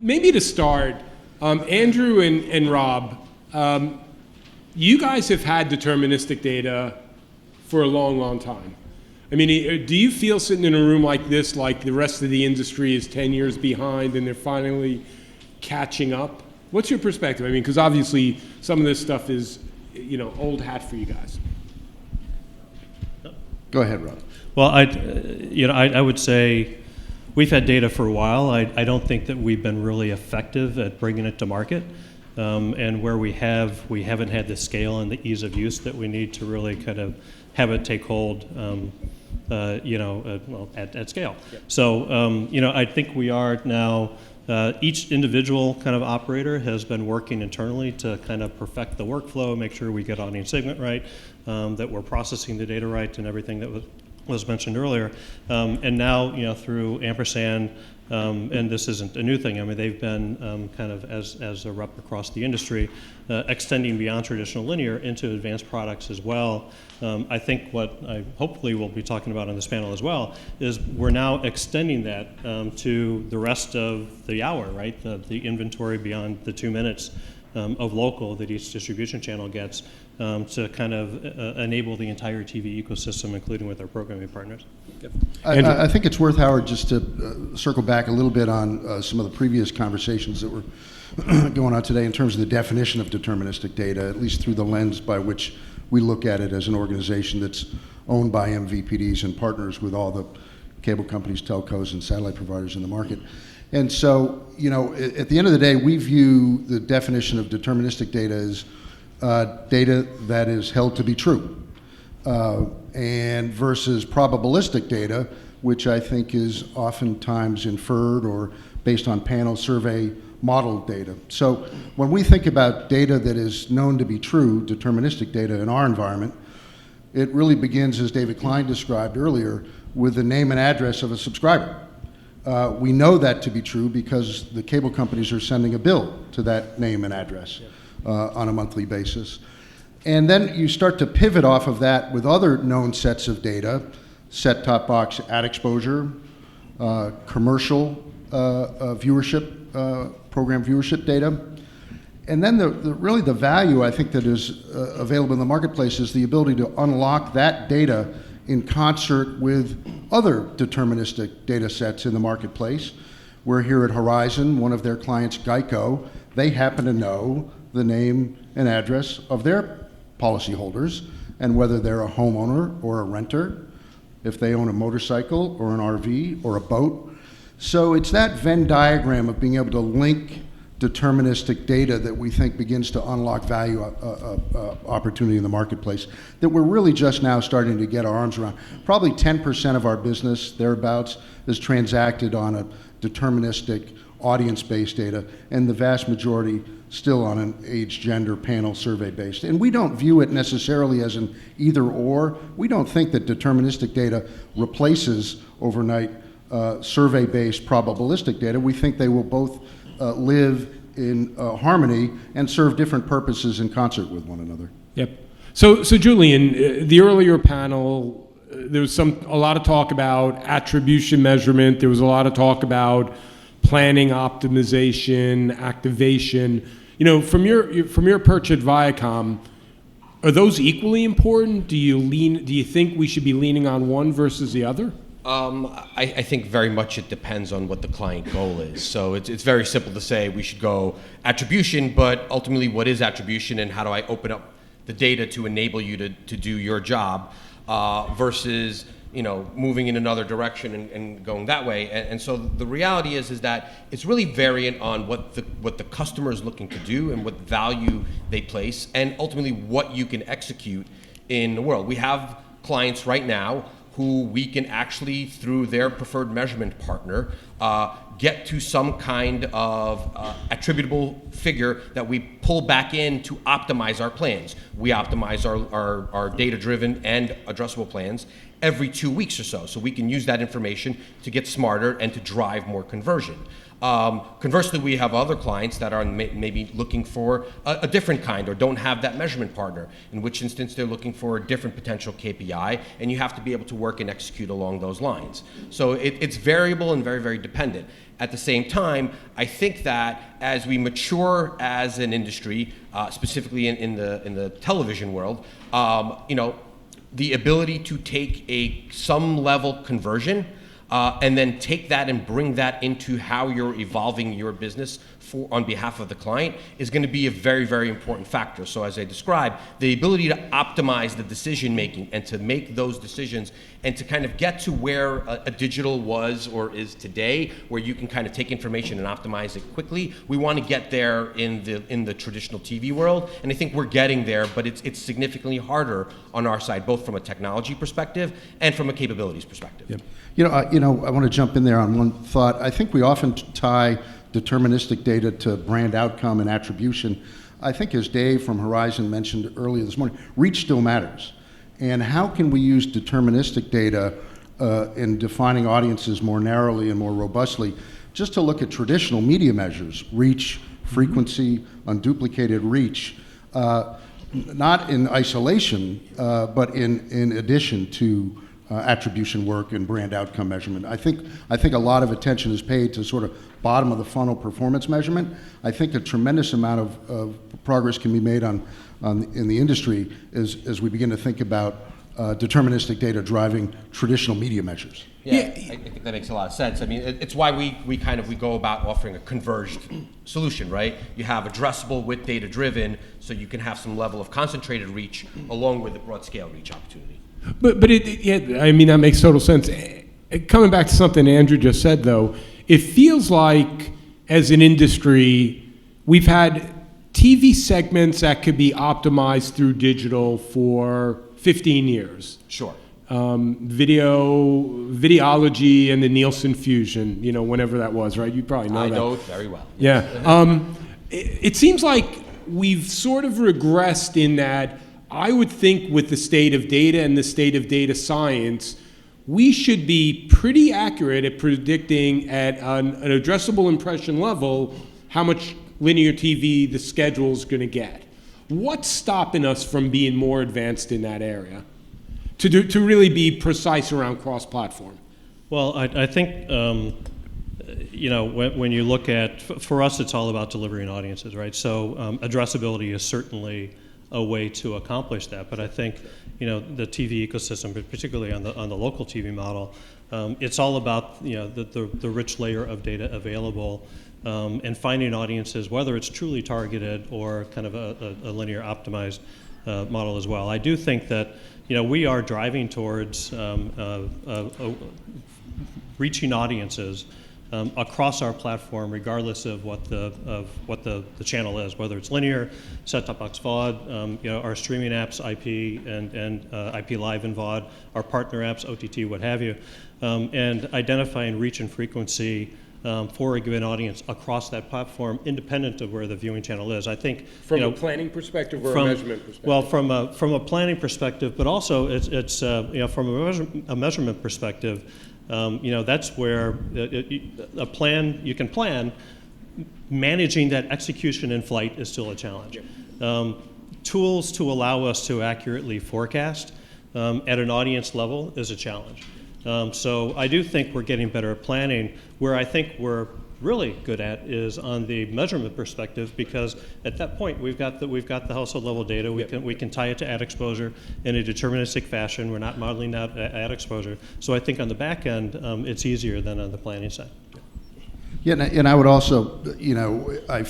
Maybe to start, Andrew and Rob, you guys have had deterministic data for a long, long time. I mean, do you feel sitting in a room like this, like the rest of the industry is 10 years behind and they're finally catching up? What's your perspective? I mean, because obviously some of this stuff is, old hat for you guys. Go ahead, Rob. Well, I would say we've had data for a while. I don't think that we've been really effective at bringing it to market. And where we haven't had the scale and the ease of use that we need to really kind of have it take hold, at scale. Yep. So, I think we are now, each individual kind of operator has been working internally to kind of perfect the workflow, make sure we get audience segment right, that we're processing the data right and everything that was mentioned earlier. And now, through Ampersand, and this isn't a new thing. I mean, they've been kind of, as a rep across the industry, extending beyond traditional linear into advanced products as well. I think what I hopefully will be talking about on this panel as well is we're now extending that to the rest of the hour, right? The inventory beyond the 2 minutes of local that each distribution channel gets to kind of enable the entire TV ecosystem, including with our programming partners. Yep. I think it's worth, Howard, just to circle back a little bit on some of the previous conversations that were going on today in terms of the definition of deterministic data, at least through the lens by which we look at it as an organization that's owned by MVPDs and partners with all the cable companies, telcos, and satellite providers in the market. And so, at the end of the day, we view the definition of deterministic data as data that is held to be true, and versus probabilistic data, which I think is oftentimes inferred or based on panel survey model data. So when we think about data that is known to be true, deterministic data in our environment, it really begins, as David Klein described earlier, with the name and address of a subscriber. We know that to be true because the cable companies are sending a bill to that name and address on a monthly basis. And then you start to pivot off of that with other known sets of data, set-top box ad exposure, commercial viewership, program viewership data. And then really the value, I think, that is available in the marketplace is the ability to unlock that data in concert with other deterministic data sets in the marketplace. We're here at Horizon, one of their clients, Geico, they happen to know the name and address of their policyholders and whether they're a homeowner or a renter, if they own a motorcycle or an RV or a boat. So it's that Venn diagram of being able to link deterministic data that we think begins to unlock value opportunity in the marketplace that we're really just now starting to get our arms around. Probably 10% of our business, thereabouts, is transacted on a deterministic audience-based data, and the vast majority still on an age, gender, panel survey-based. And we don't view it necessarily as an either or. We don't think that deterministic data replaces overnight survey-based probabilistic data. We think they will both live in harmony and serve different purposes in concert with one another. Yep. So Julian, the earlier panel, there was a lot of talk about attribution measurement. There was a lot of talk about planning, optimization, activation. From your perch at Viacom, are those equally important? Do you think we should be leaning on one versus the other? I think very much it depends on what the client goal is. So it's very simple to say we should go attribution, but ultimately what is attribution and how do I open up the data to enable you to do your job versus moving in another direction and going that way. And so the reality is that it's really variant on what the customer is looking to do and what value they place and ultimately what you can execute in the world. We have clients right now who we can actually, through their preferred measurement partner, get to some kind of attributable figure that we pull back in to optimize our plans. We optimize our data-driven and addressable plans every 2 weeks or so. So we can use that information to get smarter and to drive more conversion. Conversely, we have other clients that are maybe looking for a different kind or don't have that measurement partner, in which instance they're looking for a different potential KPI, and you have to be able to work and execute along those lines. So it's variable and very, very dependent. At the same time, I think that as we mature as an industry, specifically in the television world, the ability to take some level conversion and then take that and bring that into how you're evolving your business on behalf of the client is going to be a very, very important factor. So as I described, the ability to optimize the decision making and to make those decisions and to kind of get to where a digital was or is today, where you can kind of take information and optimize it quickly. We want to get there in the traditional TV world, and I think we're getting there, but it's significantly harder on our side, both from a technology perspective and from a capabilities perspective. Yep. I want to jump in there on one thought. I think we often tie deterministic data to brand outcome and attribution. I think, as Dave from Horizon mentioned earlier this morning, reach still matters. And how can we use deterministic data in defining audiences more narrowly and more robustly, just to look at traditional media measures, reach, frequency, unduplicated reach, not in isolation, but in addition to attribution work and brand outcome measurement. I think a lot of attention is paid to sort of bottom of the funnel performance measurement. I think a tremendous amount of progress can be made in the industry as we begin to think about deterministic data driving traditional media measures. Yeah, I think that makes a lot of sense. I mean, it's why we go about offering a converged solution, right? You have addressable with data driven, so you can have some level of concentrated reach along with the broad scale reach opportunity. But that makes total sense. Coming back to something Andrew just said, though, it feels like as an industry, we've had TV segments that could be optimized through digital for 15 years. Sure. Videology and the Nielsen fusion, whenever that was, right? You probably know that. I know it very well. Yeah. It seems like we've sort of regressed in that. I would think with the state of data and the state of data science, we should be pretty accurate at predicting at an addressable impression level how much linear TV the schedule's going to get. What's stopping us from being more advanced in that area to really be precise around cross-platform? Well, I think when you look at, for us, it's all about delivering audiences, right? So addressability is certainly a way to accomplish that. But I think, the TV ecosystem, particularly on the local TV model, it's all about the rich layer of data available and finding audiences, whether it's truly targeted or kind of a linear optimized model as well. I do think that we are driving towards reaching audiences across our platform, regardless of what the channel is, whether it's linear, set-top box VOD, our streaming apps, IP and IP Live and VOD, our partner apps, OTT, what have you, and identifying reach and frequency for a given audience across that platform, independent of where the viewing channel is. I think from a planning perspective or a measurement perspective. Well, from a planning perspective, but also it's from a measurement perspective. That's where you can plan. Managing that execution in flight is still a challenge. Tools to allow us to accurately forecast at an audience level is a challenge. So I do think we're getting better at planning. Where I think we're really good at is on the measurement perspective, because at that point we've got the household level data. We can tie it to ad exposure in a deterministic fashion. We're not modeling out ad exposure. So I think on the back end it's easier than on the planning side. Yeah, and I would also, I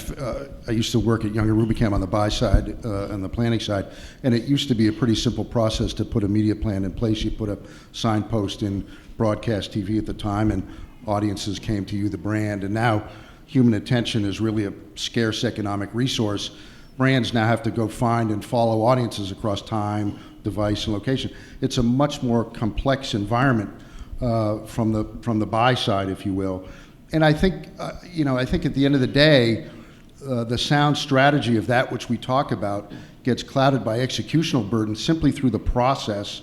used to work at Younger Rubicam on the buy side and the planning side, and it used to be a pretty simple process to put a media plan in place. You put a signpost in broadcast TV at the time, and audiences came to you, the brand, and now human attention is really a scarce economic resource. Brands now have to go find and follow audiences across time, device, and location. It's a much more complex environment from the buy side, if you will. And I think, I think at the end of the day, the sound strategy of that which we talk about gets clouded by executional burden simply through the process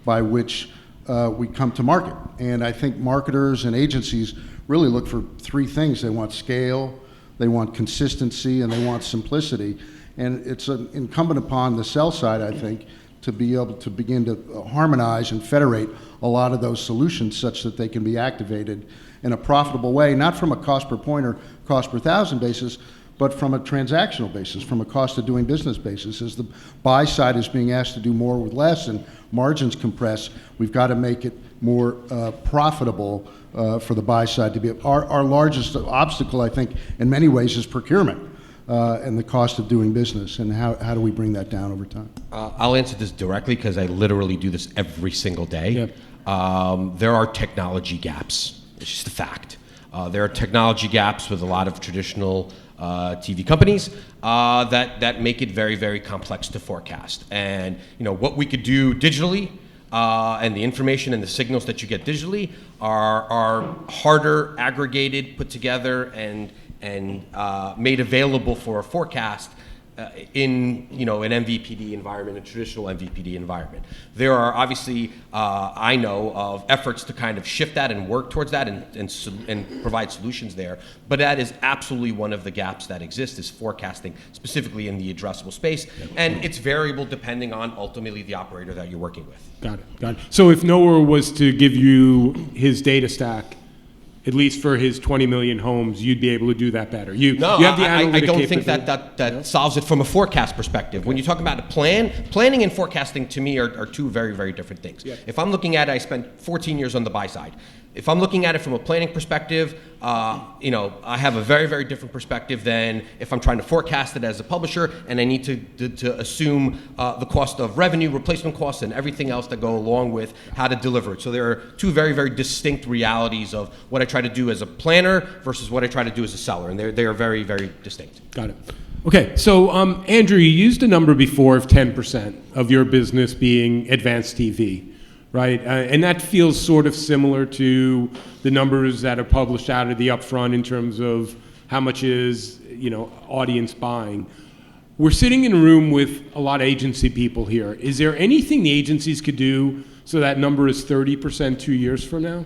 by which we come to market. And I think marketers and agencies really look for three things. They want scale, they want consistency, and they want simplicity. And it's incumbent upon the sell side, I think, to be able to begin to harmonize and federate a lot of those solutions such that they can be activated in a profitable way, not from a cost per point or cost per thousand basis, but from a transactional basis, from a cost of doing business basis. As the buy side is being asked to do more with less and margins compress, we've got to make it more profitable for the buy side to be. Our largest obstacle, I think, in many ways is procurement and the cost of doing business, and how do we bring that down over time? I'll answer this directly because I literally do this every single day. Yep. There are technology gaps. It's just a fact. There are technology gaps with a lot of traditional TV companies that make it very, very complex to forecast. And what we could do digitally and the information and the signals that you get digitally are harder aggregated, put together, and made available for a forecast in an MVPD environment, a traditional MVPD environment. There are obviously, I know of efforts to kind of shift that and work towards that and provide solutions there, but that is absolutely one of the gaps that exist, is forecasting, specifically in the addressable space, and it's variable depending on ultimately the operator that you're working with. Got it. So if Noah was to give you his data stack, at least for his 20 million homes, you'd be able to do that better. You have the I analytic don't think capability. that solves it from a forecast perspective. Okay. When you talk about a planning and forecasting to me are two very, very different things. Yeah. If I'm looking at it, I spent 14 years on the buy side. If I'm looking at it from a planning perspective, I have a very, very different perspective than if I'm trying to forecast it as a publisher and I need to assume the cost of revenue, replacement costs, and everything else that go along with how to deliver it. So there are two very, very distinct realities of what I try to do as a planner versus what I try to do as a seller, and they are very, very distinct. Got it. Okay, so Andrew, you used a number before of 10% of your business being advanced TV. Right, and that feels sort of similar to the numbers that are published out of the upfront in terms of how much is audience buying. We're sitting in a room with a lot of agency people here. Is there anything the agencies could do so that number is 30% 2 years from now?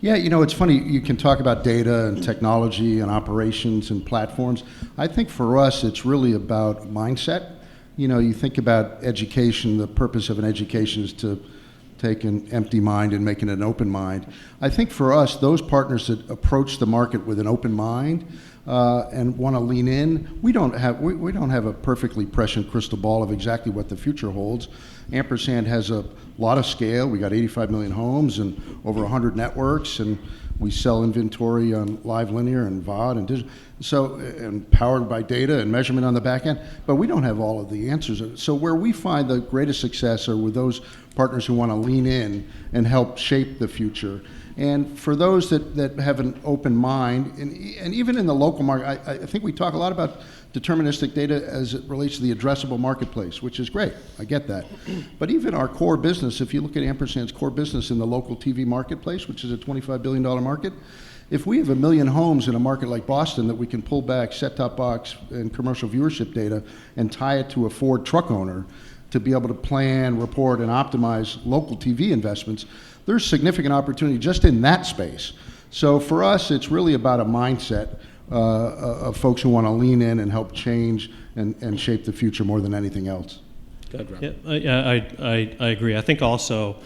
Yeah, it's funny, you can talk about data and technology and operations and platforms. I think for us, it's really about mindset. You think about education, the purpose of an education is to take an empty mind and make it an open mind. I think for us, those partners that approach the market with an open mind and want to lean in, we don't have a perfectly prescient crystal ball of exactly what the future holds. Ampersand has a lot of scale. We got 85 million homes and over 100 networks, and we sell inventory on live linear and VOD and digital, and powered by data and measurement on the back end, but we don't have all of the answers. So where we find the greatest success are with those partners who want to lean in and help shape the future. And for those that have an open mind, and even in the local market, I think we talk a lot about deterministic data as it relates to the addressable marketplace, which is great. I get that. But even our core business, if you look at Ampersand's core business in the local TV marketplace, which is a $25 billion market, if we have 1 million homes in a market like Boston that we can pull back set-top box and commercial viewership data and tie it to a Ford truck owner to be able to plan, report, and optimize local TV investments, there's significant opportunity just in that space. So for us, it's really about a mindset of folks who want to lean in and help change and shape the future more than anything else. I agree. I think also,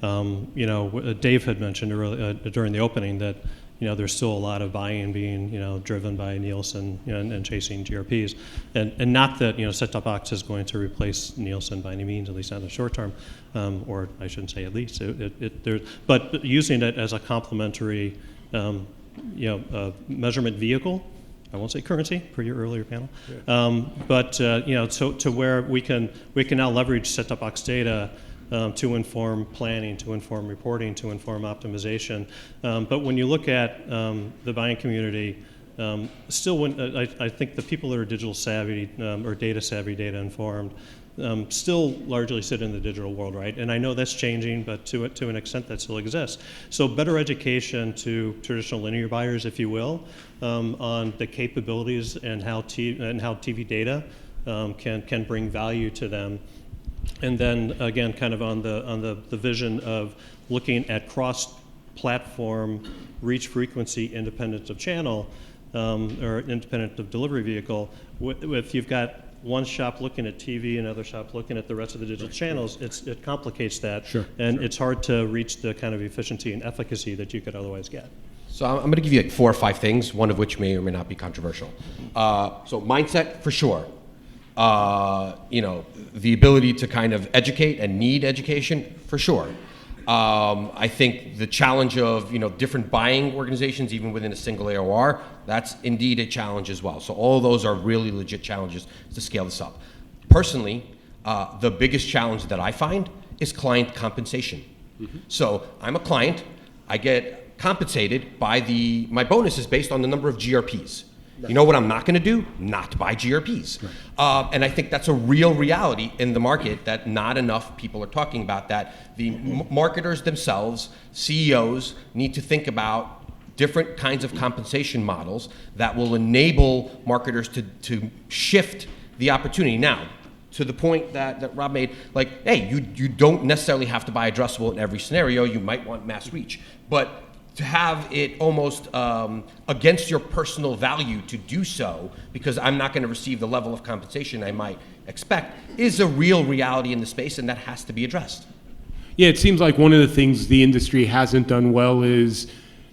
Dave had mentioned during the opening that there's still a lot of buy-in being driven by Nielsen and chasing GRPs, and not that set-top box is going to replace Nielsen by any means, at least not in the short term, or I shouldn't say at least. But using it as a complementary measurement vehicle. I won't say currency per your earlier panel, but to where we can now leverage set-top box data to inform planning, to inform reporting, to inform optimization. But when you look at the buying community, still, I think the people that are digital savvy or data savvy, data informed, still largely sit in the digital world, right? And I know that's changing, but to an extent that still exists. So better education to traditional linear buyers, if you will, on the capabilities and how TV data can bring value to them. And then again, kind of on the vision of looking at cross-platform reach frequency independent of channel or independent of delivery vehicle. If you've got one shop looking at TV, another shop looking at the rest of the digital channels, it complicates that, and it's hard to reach the kind of efficiency and efficacy that you could otherwise get. So I'm going to give you like 4 or 5 things, one of which may or may not be controversial. So mindset, for sure. The ability to kind of educate and need education, for sure. I think the challenge of different buying organizations, even within a single AOR, that's indeed a challenge as well. So all of those are really legit challenges to scale this up. Personally, the biggest challenge that I find is client compensation. Mm-hmm. So I'm a client, I get compensated by my bonus is based on the number of GRPs. Right. You know what I'm not going to do? Not buy GRPs. Right. And I think that's a real reality in the market that not enough people are talking about, that the marketers themselves, CEOs, need to think about different kinds of compensation models that will enable marketers to shift the opportunity. Now, to the point that Rob made, like, hey, you don't necessarily have to buy addressable in every scenario. You might want mass reach. But to have it almost against your personal value to do so, because I'm not going to receive the level of compensation I might expect, is a real reality in the space, and that has to be addressed. Yeah, it seems like one of the things the industry hasn't done well is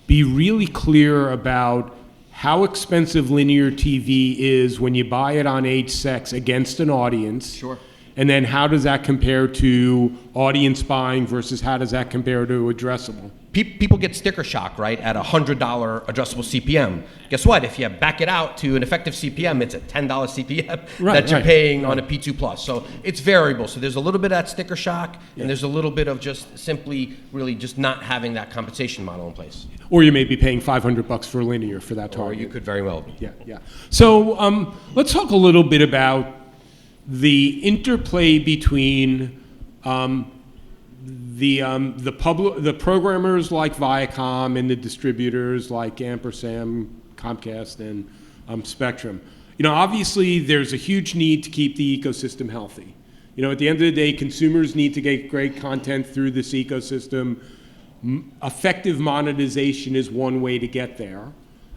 be really clear about how expensive linear TV is when you buy it on age, sex against an audience. Sure. And then how does that compare to audience buying versus how does that compare to addressable? People get sticker shock, right, at a $100 addressable CPM. Guess what? If you back it out to an effective CPM, it's a $10 CPM that you're paying on a P2+. So it's variable. So there's a little bit of that sticker shock, and there's a little bit of just simply really just not having that compensation model in place. Or you may be paying $500 for linear for that target. Or you could very well be. Yeah. So let's talk a little bit about the interplay between the programmers like Viacom and the distributors like Ampersand, Comcast, and Spectrum. Obviously there's a huge need to keep the ecosystem healthy. At the end of the day, consumers need to get great content through this ecosystem. Effective monetization is one way to get there.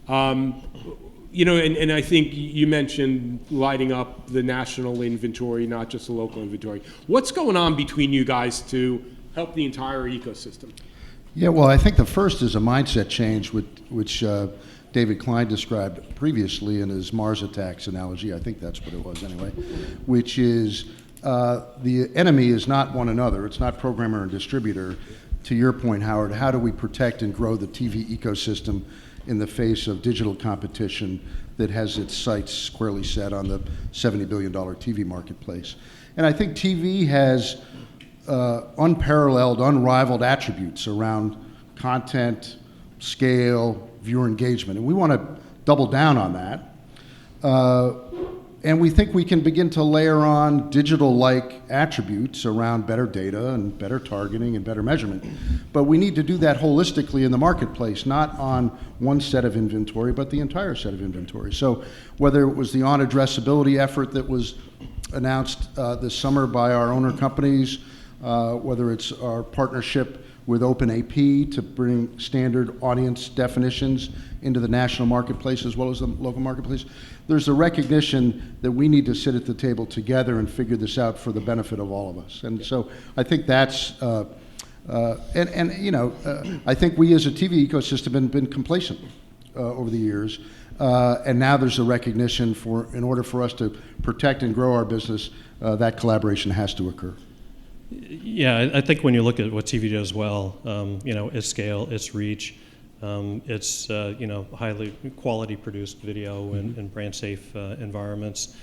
And I think you mentioned lighting up the national inventory, not just the local inventory. What's going on between you guys to help the entire ecosystem? Yeah, well, I think the first is a mindset change, which David Klein described previously in his Mars attacks analogy. I think that's what it was anyway, which is the enemy is not one another. It's not programmer and distributor. To your point, Howard, how do we protect and grow the TV ecosystem in the face of digital competition that has its sights squarely set on the $70 billion TV marketplace? And I think TV has unparalleled, unrivaled attributes around content, scale, viewer engagement. And we want to double down on that. And we think we can begin to layer on digital-like attributes around better data and better targeting and better measurement. But we need to do that holistically in the marketplace, not on one set of inventory, but the entire set of inventory. So whether it was the on-addressability effort that was announced this summer by our owner companies, whether it's our partnership with OpenAP to bring standard audience definitions into the national marketplace as well as the local marketplace, there's a recognition that we need to sit at the table together and figure this out for the benefit of all of us. And so I think that's, I think we as a TV ecosystem have been complacent over the years. And now there's a recognition in order for us to protect and grow our business, that collaboration has to occur. Yeah, I think when you look at what TV does well, its scale, its reach, its highly quality produced video and brand safe environments.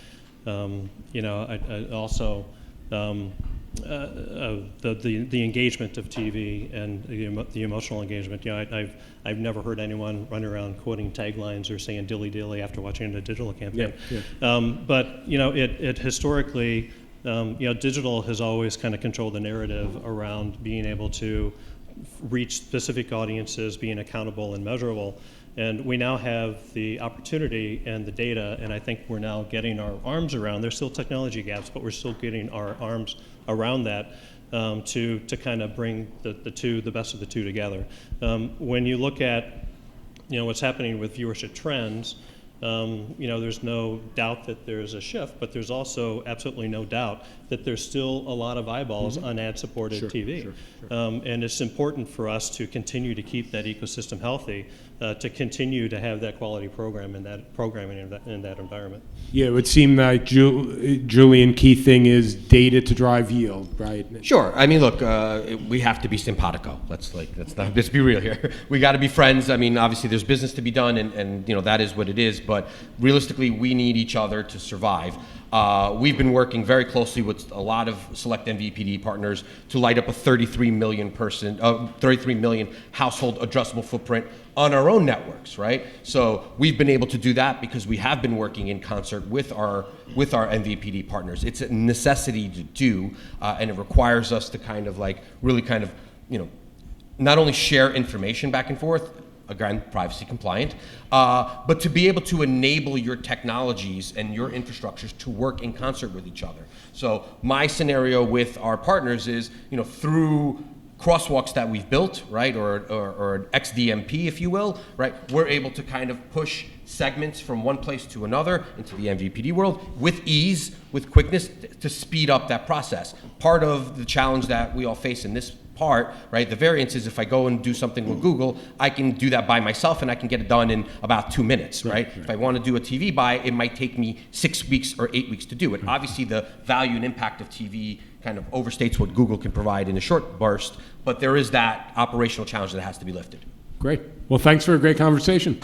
I also the engagement of TV and the emotional engagement. I've never heard anyone run around quoting taglines or saying dilly dilly after watching a digital campaign. But it historically. Digital has always kind of controlled the narrative around being able to reach specific audiences, being accountable and measurable. And we now have the opportunity and the data, and I think we're now getting our arms around. There's still technology gaps, but we're still getting our arms around that to kind of bring the best of the two together. When you look at what's happening with viewership trends, there's no doubt that there's a shift, but there's also absolutely no doubt that there's still a lot of eyeballs on ad-supported TV. And it's important for us to continue to keep that ecosystem healthy, to continue to have that quality programming in that environment. Yeah, it would seem like Julian, key thing is data to drive yield, right? Sure. I mean, look, we have to be simpatico. Let's be real here. We got to be friends. I mean, obviously, there's business to be done, and that is what it is. But realistically, we need each other to survive. We've been working very closely with a lot of select MVPD partners to light up a 33 million household addressable footprint on our own networks, right? So we've been able to do that because we have been working in concert with our MVPD partners. It's a necessity to do, and it requires us to not only share information back and forth, again, privacy compliant, but to be able to enable your technologies and your infrastructures to work in concert with each other. So my scenario with our partners is, through crosswalks that we've built, right, or an XDMP, if you will, right, we're able to kind of push segments from one place to another into the MVPD world with ease, with quickness, to speed up that process. Part of the challenge that we all face in this part, right, the variance is if I go and do something with Google, I can do that by myself and I can get it done in about 2 minutes, right? If I want to do a TV buy, it might take me 6 weeks or 8 weeks to do it. Obviously, the value and impact of TV kind of overstates what Google can provide in a short burst, but there is that operational challenge that has to be lifted. Great. Well, thanks for a great conversation.